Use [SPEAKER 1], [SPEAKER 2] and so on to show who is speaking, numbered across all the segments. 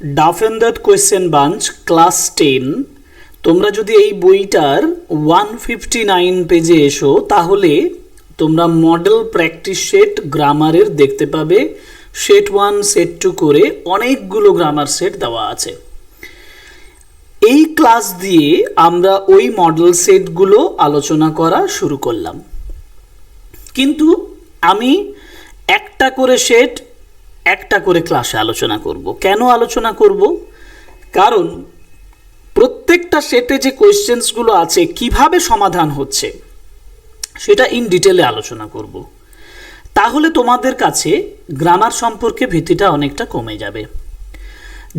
[SPEAKER 1] Duff and that question bunch class 10 তোমরা যদি এই বইটার 159 পেজে এসো তাহলে তোমরা মডেল প্র্যাকটিস সেট গ্রামারের দেখতে পাবে। সেট 1 সেট 2 করে অনেকগুলো গ্রামার সেট দেওয়া আছে। এই ক্লাস দিয়ে আমরা ওই মডেল সেটগুলো আলোচনা করা শুরু করলাম, কিন্তু আমি একটা করে সেট একটা করে ক্লাসে আলোচনা করব। কেন আলোচনা করব? কারণ প্রত্যেকটা সেটে যে কোয়েশ্চেন্সগুলো আছে কিভাবে সমাধান হচ্ছে সেটা ইন ডিটেলে আলোচনা করব। তাহলে তোমাদের কাছে গ্রামার সম্পর্কে ভীতিটা অনেকটা কমে যাবে।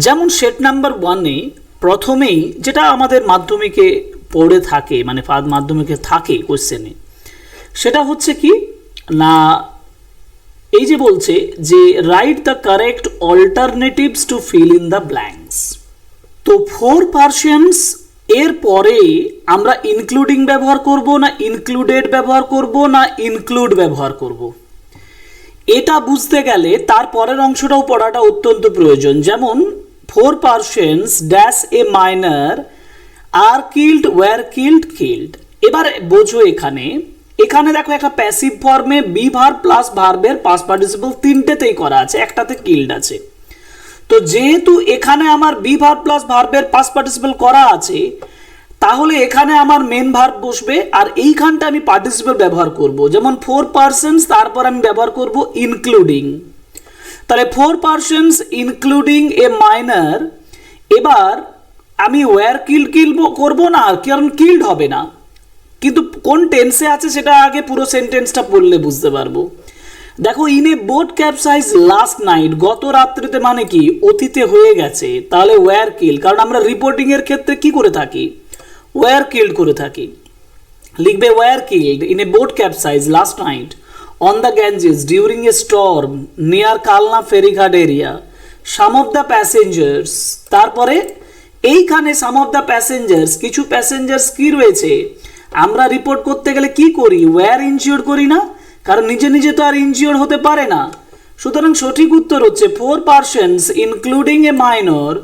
[SPEAKER 1] যেমন সেট নাম্বার 1-এ প্রথমেই যেটা আমাদের মাধ্যমিকে পড়ে থাকে, মানে মাধ্যমিকে থাকে কোয়েশ্চেনে, সেটা হচ্ছে কি না, এই যে বলছে যে write the correct alternatives to fill in the blanks. তো ফোর পার্সিয়ান্স এর পরে আমরা ইনক্লুডিং ব্যবহার করব না ইনক্লুডেড ব্যবহার করব না ইনক্লুড ব্যবহার করব, এটা বুঝতে গেলে তার পরের অংশটাও পড়াটা অত্যন্ত প্রয়োজন। যেমন four persons dash a minor are killed were killed. এবার বোঝো, এখানে দেখো একটা প্যাসিভ ফর্মে বি ভার্ব প্লাস ভার্বের পাস্ট পার্টিসিপল তিনটেতেই করা আছে, একটাতে কিল্ড আছে। তো যেহেতু এখানে আমার বি ভার্ব প্লাস ভার্বের পাস্ট পার্টিসিপল করা আছে, তাহলে এখানে আমার মেন ভার্ব বসবে আর এইখানটা আমি পার্টিসিপল ব্যবহার করব। যেমন ফোর পার্সনস, তারপর আমি ব্যবহার করব ইনক্লুডিং। তাহলে four persons including a minor. এবার আমি ওয়ার কিল্ড করব না, কারণ কিল্ড হবে না, কিন্তু কোন টেন্সে আছে সেটা আগে পুরো সেন্টেন্সটা পড়লে বুঝতে পারবো। দেখো, in a boat capsize last night, গত রাত্রিতে মানে কি অতীতে হয়ে গেছে, তাহলে ওয়ার কিল্ড, কারণ আমরা রিপোর্টিং এর ক্ষেত্রে কি করে থাকি, ওয়ার কিল্ড করে থাকি। লিখবে were killed in a boat capsize last night on the Ganges during a storm near Kalna ফেরিঘাট area. Some of the passengers, তারপরে এইখানে সাম অফ দ্য প্যাসেঞ্জার্স, কিছু প্যাসেঞ্জার্স কি রয়েছে, আমরা রিপোর্ট করতে গেলে কি করি, ওয়্যার ইনজিওর্ড করি না, কারণ নিজে নিজে তো আর ইনজিওর্ড হতে পারে না। সুতরাং সঠিক উত্তর হচ্ছে four persons including a minor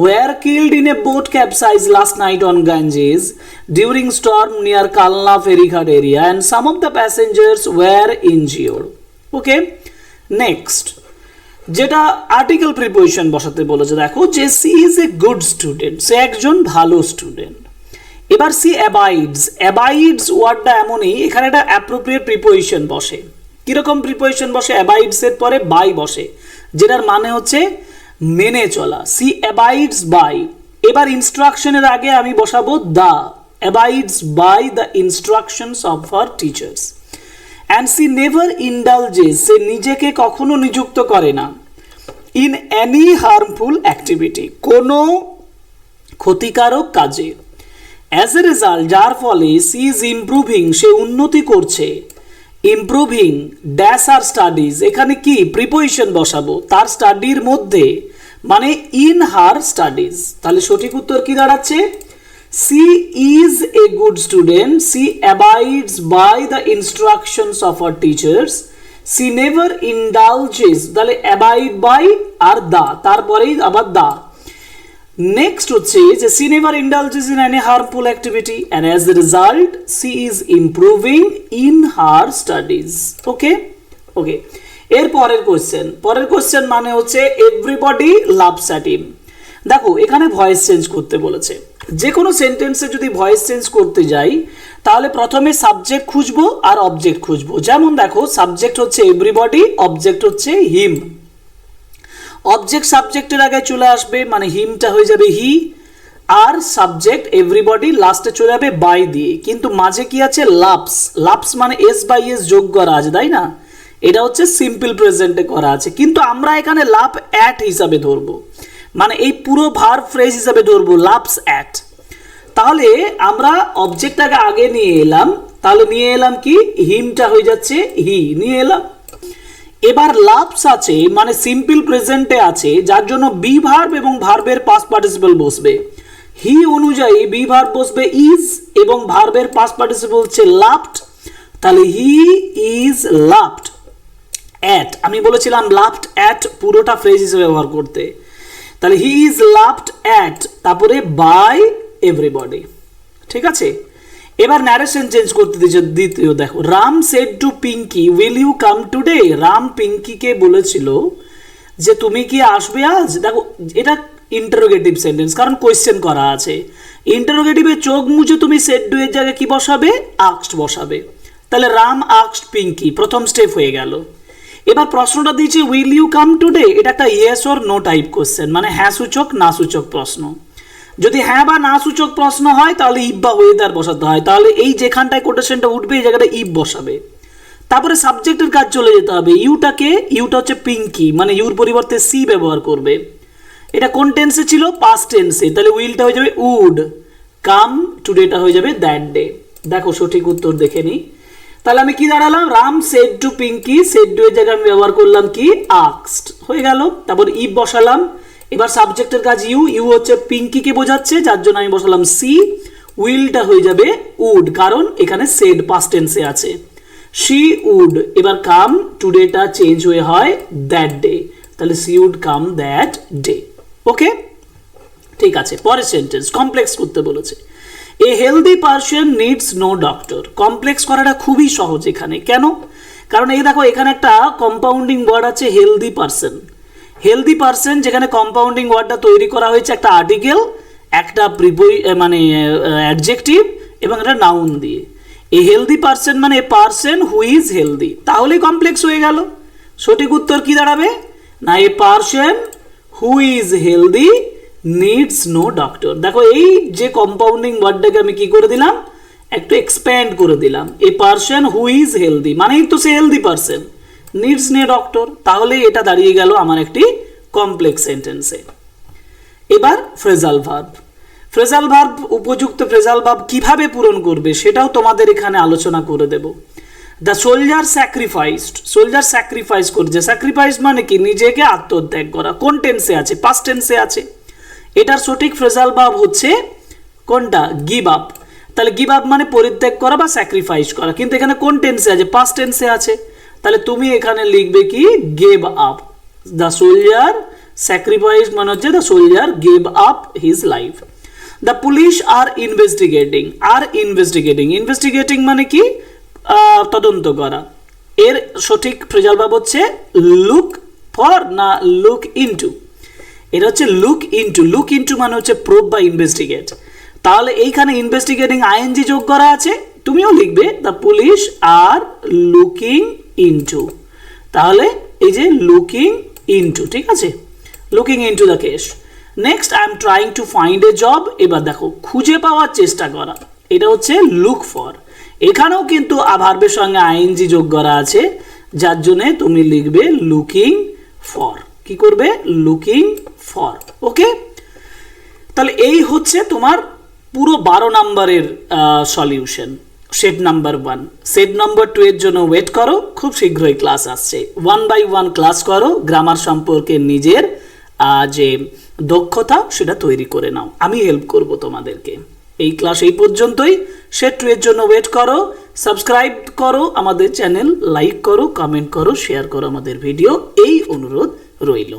[SPEAKER 1] were killed in a boat capsize last night on Ganges during storm near Kalna ফেরিঘাট area and some of the passengers were injured. Okay, next যেটা আর্টিকেল প্রিপোজিশন বসাতে বলেছে, দেখো যে she is a good student, সে একজন ভালো student. এবার সি অ্যাবাইডস ওয়ার্ডটা এমনই, এখানে একটা অ্যাপ্রোপ্রিয়েট প্রিপোজিশন বসে। কিরকম প্রিপোজিশন বসে? অ্যাবাইডস এর পরে বাই বসে, যেটার মানে হচ্ছে মেনে চলা। She abides by. এবার ইনস্ট্রাকশনের আগে আমি বসাবো the, abides by the instructions of her teachers. And she never indulges, সে নিজেকে কখনো নিযুক্ত করে না, ইন এনি হার্মফুল অ্যাক্টিভিটি, কোনো ক্ষতিকারক কাজে। অ্যাজ এ রেজাল্ট, যার ফলে সি ইজ ইমপ্রুভিং, সে উন্নতি করছে, ইমপ্রুভিং ড্যাশ আর স্টাডিজ, এখানে কি প্রিপোজিশন বসাবো, তার স্টাডির মধ্যে, মানে ইন হার স্টাডিজ। তাহলে সঠিক উত্তর কি দাঁড়াচ্ছে, she is a good student, she abides by the instructions of her teachers, she never indulges, তাহলে অ্যাবাইড বাই আর দা, তারপরেই আবার দা। নেক্সট হচ্ছে যে she never indulges in any harmful activity and as a result she is improving in her studies. Okay okay, এর পরের question মানে হচ্ছে everybody loves at him. দেখো, এখানে ভয়েস চেঞ্জ করতে বলেছে। যে কোনো সেন্টেন্সে যদি ভয়েস চেঞ্জ করতে যাই তাহলে প্রথমে সাবজেক্ট খুঁজবো আর অবজেক্ট খুঁজবো। যেমন দেখো, সাবজেক্ট হচ্ছে এভরিবডি, অবজেক্ট হচ্ছে হিম। অবজেক্ট সাবজেক্টের আগে চলে আসবে, মানে হিমটা হয়ে যাবে হি, আর সাবজেক্ট এভরিবডি লাস্টে চলে যাবে বাই দিয়ে। কিন্তু মাঝে কি আছে, লাভস মানে এস বাই এস যোগ করা আছে, তাই না? এটা হচ্ছে সিম্পল প্রেজেন্টে করা আছে, কিন্তু আমরা এখানে লাভ অ্যাট হিসাবে ধরবো, মানে এই পুরো ভার্ব ফ্রেজ হিসাবে ধরবো লাভস অ্যাট। তাহলে আমরা অবজেক্টটাকে আগে নিয়ে এলাম, তাহলে নিয়ে এলাম কি, হিমটা হয়ে যাচ্ছে হি, নিয়ে এলাম। এবার লাভস আছে মানে সিম্পল প্রেজেন্টে আছে, যার জন্য বি ভার্ব এবং ভার্বের পাস্ট পার্টিসিপল বসবে। হি অনুযায়ী বি ভার্ব বসবে ইজ এবং ভার্বের পাস্ট পার্টিসিপল হচ্ছে লাভড, তাহলে হি ইজ লাভড অ্যাট। আমি বলেছিলাম লাভড অ্যাট পুরোটা ফ্রেজ হিসেবে ব্যবহার করতে। তাহলে হি ইজ লাভড অ্যাট, তারপরে বাই এভরিবডি। ঠিক আছে, এবার ন্যারেশন চেঞ্জ করতে দিয়েছে। দ্বিতীয় দেখো, Ram said to Pinky will you come today. Ram পিঙ্কিকে বলেছিল যে তুমি কি আসবে আজ। দেখো এটা ইন্টারোগেটিভ সেন্টেন্স, কারণ কোয়েশ্চেন করা আছে। ইন্টারোগেটিভে চোখ মুছে তুমি সেড টু এর জায়গায় কি বসাবে, আস্কড বসাবে। তাহলে রাম আস্কড পিঙ্কি, প্রথম স্টেপ হয়ে গেল। এবার প্রশ্নটা দিয়েছে উইল ইউ কাম টুডে, এটা একটা yes or no type question, মানে হ্যাঁ সূচক না সূচক প্রশ্ন। যদি হ্যাঁ বা না সূচক প্রশ্ন হয় তাহলে ইফ বা ওয়েদার বসাতে হয়। তাহলে এই যেখানটায় কোটেশনটা উঠবে এই জায়গাটা ইফ বসাবে। তারপরে সাবজেক্টের কাজ চলে যেতে হবে। ইউটা হচ্ছে পিঙ্কি, মানে ইউর পরিবর্তে সি ব্যবহার করবে। এটা কোন টেন্সে ছিল, পাস্ট টেন্সে। তাহলে উইলটা হয়ে যাবে উড, কাম টুডেটা হয়ে যাবে দ্যাট ডে। দেখো সঠিক উত্তর দেখে নিই। তাহলে আমি কি দাঁড়ালাম, Ram said to Pinky, said to এর জায়গায় আমি ব্যবহার করলাম কি, আস্কড, হয়ে গেল। তারপর ইফ বসালাম। এবার সাবজেক্টের কাজ ইউ হচ্ছে পিঙ্কিকে বোঝাচ্ছে, যার জন্য আমি বসালাম সি। উইলটা হয়ে যাবে উড, কারণ এখানে সেড পাস্ট টেন্সে আছে। শি উড, এবার কাম টুডেটা চেঞ্জ হয়ে হয় দ্যাট ডে, তাহলে she would come that day. Okay, ঠিক আছে। পরের সেন্টেন্স কমপ্লেক্স করতে বলেছে। A healthy person needs no doctor. Complex করাটা খুবই সহজ এখানে। কেন, কারণ এই দেখো এখানে একটা কম্পাউন্ডিং ওয়ার্ড আছে হেলদি পার্সন। হেলদি পার্সন যেখানে কম্পাউন্ডিং ওয়ার্ডটা তৈরি করা হয়েছে একটা আর্টিকেল, একটা মানে অ্যাডজেক্টিভ এবং একটা নাউন দিয়ে। এ হেলদি পার্সন মানে a person who is healthy, তাহলেই কমপ্লেক্স হয়ে গেল। সঠিক উত্তর কি দাঁড়াবে না, a person who is healthy needs no doctor. দেখো এই যে কম্পাউন্ডিং ওয়ার্ডটাকে আমি কি করে দিলাম, একটু এক্সপ্যান্ড করে দিলাম। A person who is healthy মানেই তো সে healthy person, needs no doctor, তাহলে এটা দাঁড়িয়ে গেল আমার একটি কমপ্লেক্স সেন্টেন্সে। এবার ফ্রেজাল ভার্ব। ফ্রেজাল ভার্ব, উপযুক্ত ফ্রেজাল ভার্ব কিভাবে পূরণ করবে সেটাও তোমাদের এখানে আলোচনা করে দেব। The soldier sacrificed, soldier sacrifice করছে। স্যাক্রিফাইস মানে কি, নিজেকে আত্মত্যাগ করা। কোন টেন্সে আছে, পাস্ট টেন্সে আছে। এটার সঠিক ফ্রেজাল ভার্ব হচ্ছে কোনটা, গিভ আপ। তাহলে গিভ আপ মানে পরিত্যাগ করা বা স্যাক্রিফাইস করা, কিন্তু এখানে কোন টেন্সে আছে, পাস্ট টেন্সে আছে। তাহলে তুমি এখানে লিখবে কি, gave up. The soldier sacrifice মানে হচ্ছে the soldier gave up his life. The police are investigating, investigating মানে কি, তদন্ত করা। এর সঠিক ফ্রেজাল ভার্ব হচ্ছে লুক ফর না লুক ইনটু। এটা হচ্ছে লুক ইনটু মানে হচ্ছে প্রোব বা ইনভেস্টিগেট। তাহলে এইখানে ইনভেস্টিগেটিং আইএনজি যোগ করা আছে, তুমিও লিখবে the police are looking into. তাহলে এই যে লুকিং ইনটু, ঠিক আছে, looking into the case. Next, I am trying to find a job. এবার দেখো খুঁজে পাওয়ার চেষ্টা করা, এটা হচ্ছে লুক ফর। এখানেও কিন্তু ভার্বের সঙ্গে আইএনজি যোগ করা আছে, যার জন্য তুমি লিখবে লুকিং ফর। কি করবে, লুকিং ফর। ওকে, তাহলে এই হচ্ছে তোমার পুরো 12 নম্বরের solution. Set number 1, set number 2 এর জন্য ওয়েট করো, খুব শীঘ্রই ক্লাস আসছে। 1 বাই 1 ক্লাস করো, গ্রামার সম্পর্কে নিজের যে দক্ষতা সেটা তৈরি করে নাও, আমি হেল্প করব তোমাদেরকে। এই ক্লাস এই পর্যন্তই। সেট 2 এর জন্য ওয়েট করো, সাবস্ক্রাইব করো আমাদের চ্যানেল, লাইক করো, কমেন্ট করো, শেয়ার করো আমাদের ভিডিও, এই অনুরোধ রইল।